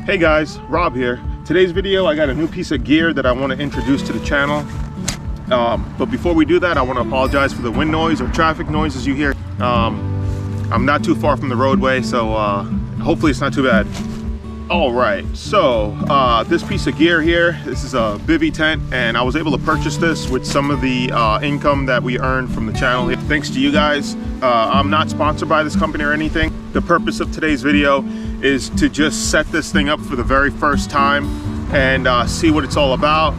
Hey guys, Rob here. Today's video, I got a new piece of gear that I want to introduce to the channel. But before we do that, I want to apologize for the wind noise or traffic noises you hear. I'm not too far from the roadway, so hopefully it's not too bad. Alright, so this piece of gear here, this is a bivy tent, and I was able to purchase this with some of the income that we earned from the channel here. Thanks to you guys. I'm not sponsored by this company or anything. The purpose of today's video is to just set this thing up for the very first time and see what it's all about.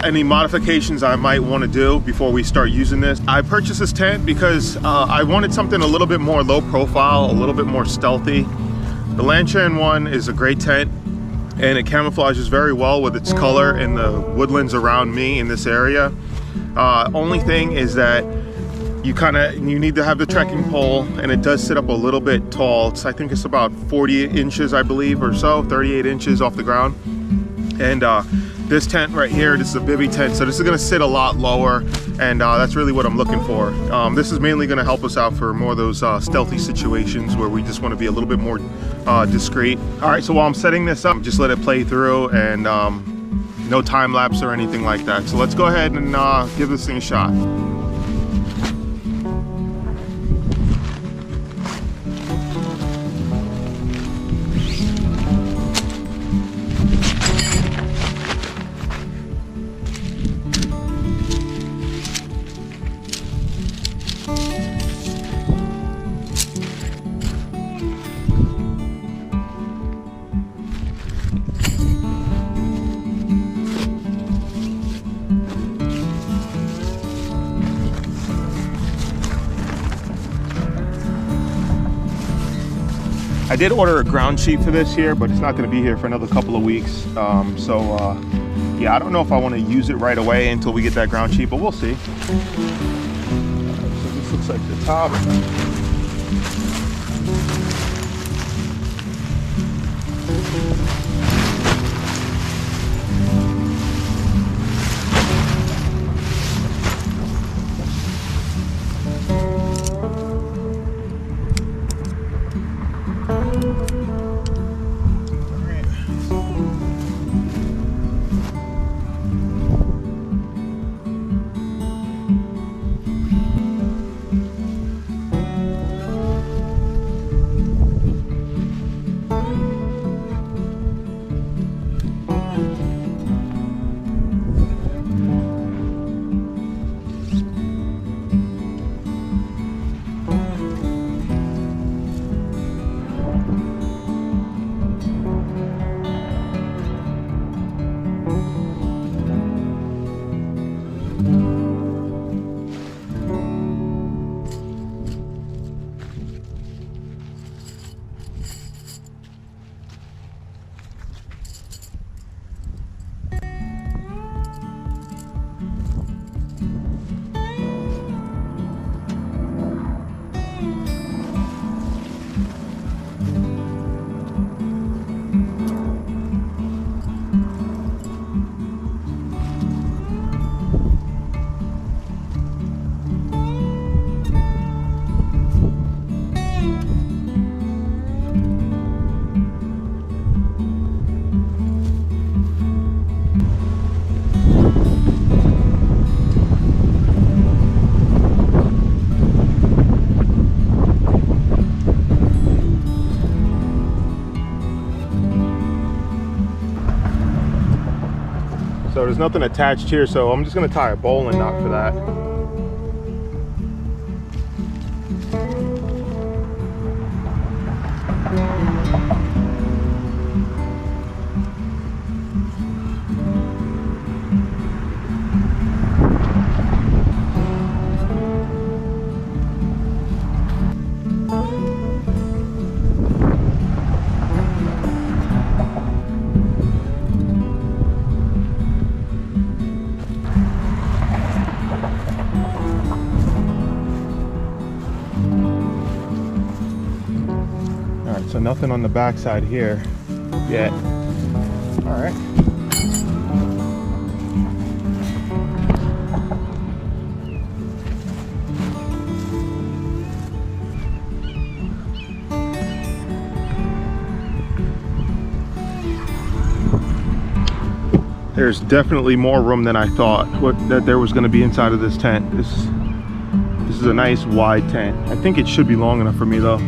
Any modifications I might want to do before we start using this. I purchased this tent because I wanted something a little bit more low profile, a little bit more stealthy. The Lanchan one is a great tent and it camouflages very well with its color in the woodlands around me in this area. Only thing is that you need to have the trekking pole, and it does sit up a little bit tall. I think it's about 40 inches, I believe, or so, 38 inches off the ground. And this tent right here, this is a bivy tent, so this is gonna sit a lot lower, and that's really what I'm looking for. This is mainly gonna help us out for more of those stealthy situations where we just wanna be a little bit more discreet. All right, so while I'm setting this up, just let it play through, and no time lapse or anything like that. So let's go ahead and give this thing a shot. I did order a ground sheet for this here, but it's not going to be here for another couple of weeks. Yeah, I don't know if I want to use it right away until we get that ground sheet, but we'll see. So this looks like the top. So there's nothing attached here, so I'm just gonna tie a bowline knot for that. So nothing on the back side here yet. All right. there's definitely more room than I thought that there was going to be inside of this tent. This is a nice wide tent. I think it should be long enough for me though.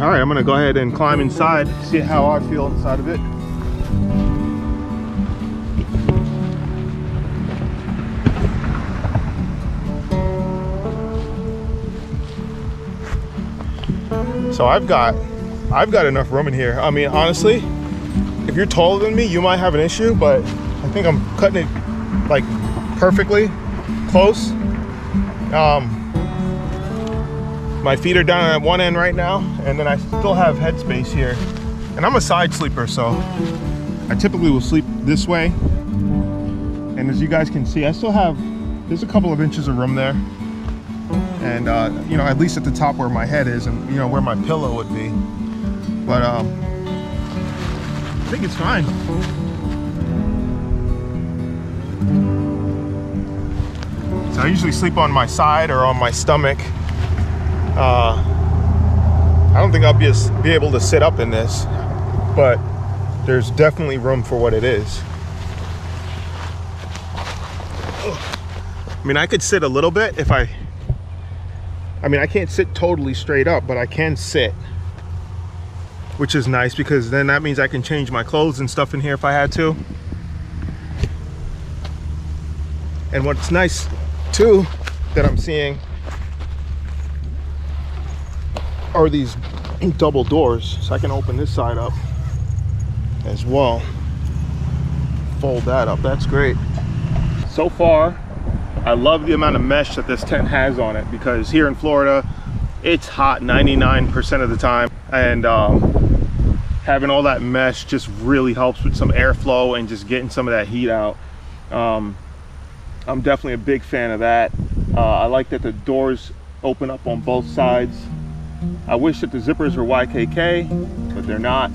All right, I'm gonna go ahead and climb inside, see how I feel inside of it. So I've got enough room in here. I mean, honestly, if you're taller than me, you might have an issue, but I think I'm cutting it like perfectly close. My feet are down at one end right now, and then I still have headspace here. And I'm a side sleeper, so I typically will sleep this way. And as you guys can see, I still have, there's a couple of inches of room there. And you know, at least at the top where my head is, and you know, where my pillow would be. But I think it's fine. So I usually sleep on my side or on my stomach. I don't think I'll be able to sit up in this, but there's definitely room for what it is. I mean, I could sit a little bit if I mean, I can't sit totally straight up, but I can sit, which is nice because then that means I can change my clothes and stuff in here if I had to. And what's nice too that I'm seeing are these double doors, so I can open this side up as well, fold that up. That's great. So far I love the amount of mesh that this tent has on it, because here in Florida it's hot 99% of the time, and having all that mesh just really helps with some airflow and just getting some of that heat out. I'm definitely a big fan of that. I like that the doors open up on both sides. I wish that the zippers were YKK, but they're not.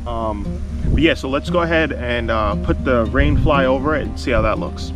But yeah, so let's go ahead and put the rain fly over it and see how that looks.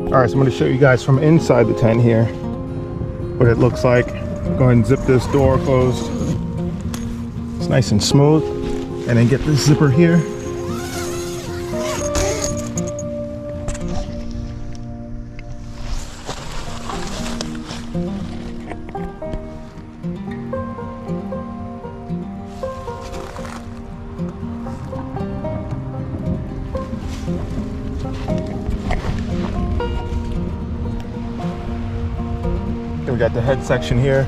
All right, so I'm going to show you guys from inside the tent here what it looks like. Go ahead and zip this door closed. It's nice and smooth. And then get this zipper here. We got the head section here.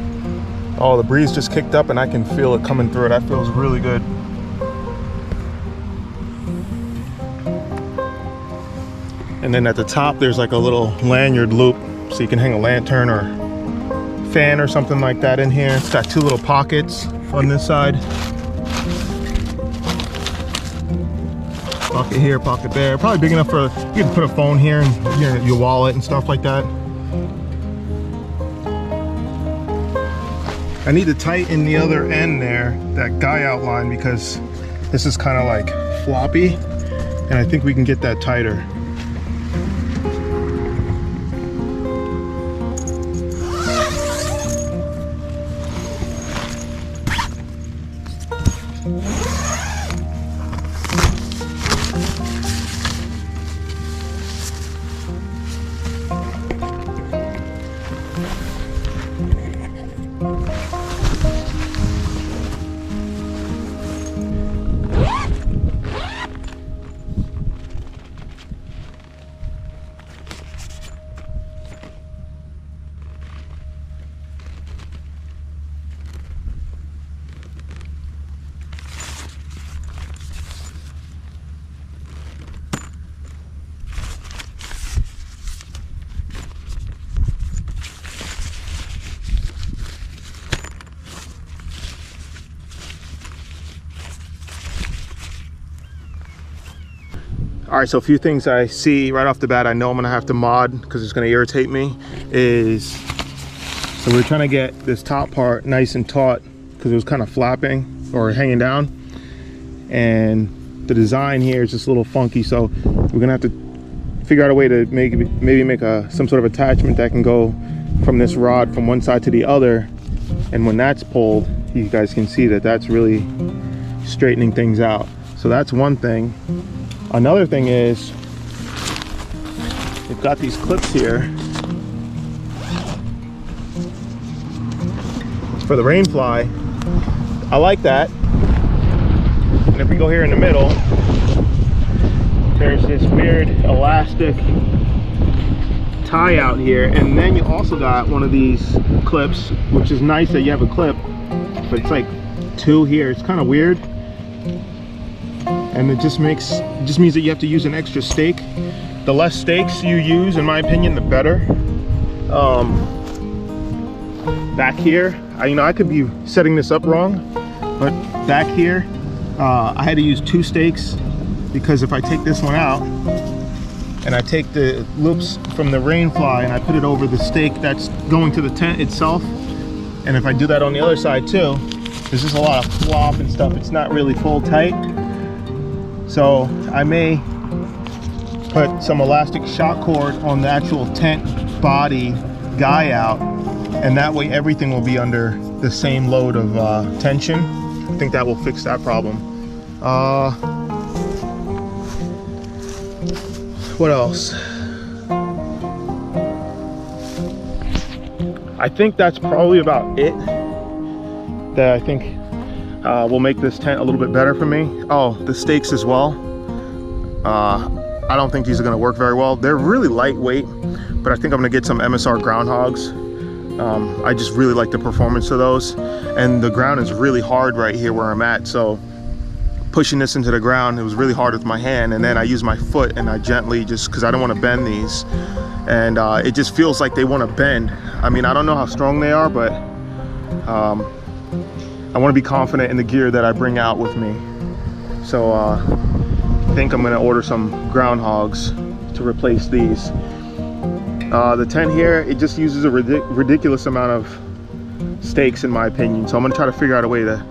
Oh, the breeze just kicked up and I can feel it coming through it. That feels really good. And then at the top, there's like a little lanyard loop, so you can hang a lantern or fan or something like that in here. It's got two little pockets on this side. Pocket here, pocket there. Probably big enough for, you can put a phone here and your wallet and stuff like that. I need to tighten the other end there, that guy outline, because this is kind of like floppy, and I think we can get that tighter. All right, so a few things I see right off the bat I know I'm gonna have to mod because it's gonna irritate me is, so we're trying to get this top part nice and taut because it was kind of flapping or hanging down, and the design here is just a little funky, so we're gonna have to figure out a way to maybe make some sort of attachment that can go from this rod from one side to the other, and when that's pulled, you guys can see that that's really straightening things out. So that's one thing. Another thing is, we've got these clips here. It's for the rain fly. I like that. And if we go here in the middle, there's this weird elastic tie out here. And then you also got one of these clips, which is nice that you have a clip, but it's like two here. It's kind of weird. And it just means that you have to use an extra stake. The less stakes you use, in my opinion, the better. Back here, I could be setting this up wrong, but back here, I had to use 2 stakes because if I take this one out and I take the loops from the rain fly and I put it over the stake that's going to the tent itself, and if I do that on the other side too, there's just a lot of flop and stuff. It's not really full tight. So I may put some elastic shock cord on the actual tent body guy out, and that way everything will be under the same load of tension. I think that will fix that problem. What else? I think that's probably about it that I think will make this tent a little bit better for me. Oh, the stakes as well. I don't think these are gonna work very well. They're really lightweight, but I think I'm gonna get some MSR groundhogs. I just really like the performance of those. And the ground is really hard right here where I'm at, so pushing this into the ground, it was really hard with my hand, and then I use my foot and I gently, just because I don't want to bend these, and it just feels like they want to bend. I mean, I don't know how strong they are, but I want to be confident in the gear that I bring out with me. So I think I'm going to order some groundhogs to replace these. The tent here, it just uses a ridiculous amount of stakes in my opinion, so I'm going to try to figure out a way to,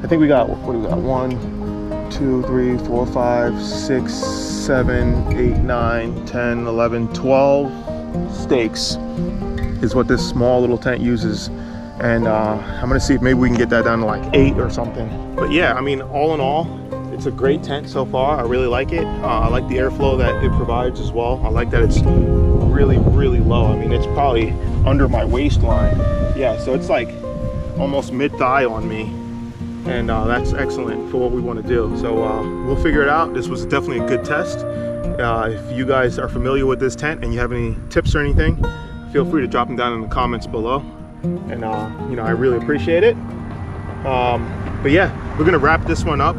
I think we got, what do we got, 1, 2, 3, 4, 5, 6, 7, 8, 9, 10, 11, 12 stakes is what this small little tent uses. And I'm gonna see if maybe we can get that down to like 8 or something. But yeah, I mean, all in all, it's a great tent so far. I really like it. I like the airflow that it provides as well. I like that it's really, really low. I mean, it's probably under my waistline. Yeah, so it's like almost mid-thigh on me. And that's excellent for what we want to do. So we'll figure it out. This was definitely a good test. If you guys are familiar with this tent and you have any tips or anything, feel free to drop them down in the comments below. And you know, I really appreciate it. But yeah, we're gonna wrap this one up.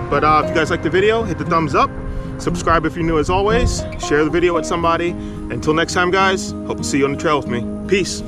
But if you guys like the video, hit the thumbs up, subscribe if you're new as always, share the video with somebody. Until next time guys, hope to see you on the trail with me. Peace.